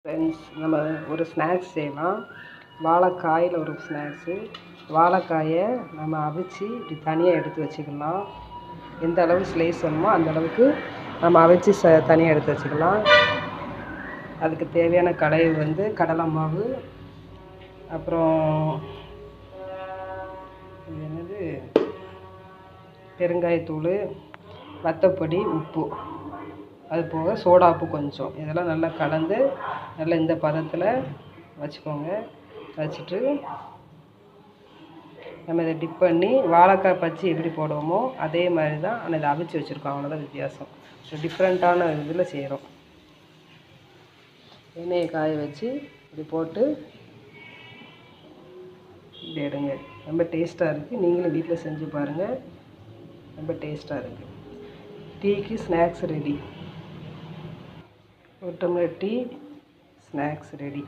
Friends, நம்ம ஒரு snacks செய்யலாம். வாழைக்காயில் ஒரு ஸ்நாக்ஸு. வாழைக்காயை நம்ம அவிச்சு இப்படி தனியாக எடுத்து வச்சுக்கலாம். எந்த அளவுக்கு ஸ்லைஸ் வேணுமோ அந்த அளவுக்கு நம்ம அவிச்சு தனியாக எடுத்து வச்சுக்கலாம். அதுக்கு தேவையான கலவை வந்து கடலை மாவு, அப்புறம் இது என்னது பெருங்காயத்தூள், வத்தப்பொடி, உப்பு, அது போக சோடாப்பு கொஞ்சம், இதெல்லாம் நல்லா கலந்து நல்லா இந்த பதத்தில் வச்சுக்கோங்க. வச்சுட்டு நம்ம இதை டிப் பண்ணி வாழைக்காய் பச்சி எப்படி போடுவோமோ அதே மாதிரி தான். ஆனால் இதை அவிச்சு வச்சுருக்கோம், அவ்வளோதான் வித்தியாசம். ஸோ டிஃப்ரெண்ட்டான இதில் செய்கிறோம். எண்ணெயை காய வச்சு இப்படி போட்டு இப்படி எடுங்க. ரொம்ப டேஸ்ட்டாக இருக்குது. நீங்களும் வீட்டில் செஞ்சு பாருங்கள், ரொம்ப டேஸ்ட்டாக இருக்குது. டீக்கு ஸ்நாக்ஸ் ரெடி. ஒரு டம்ளர் டீ ஸ்நாக்ஸ் ரெடி.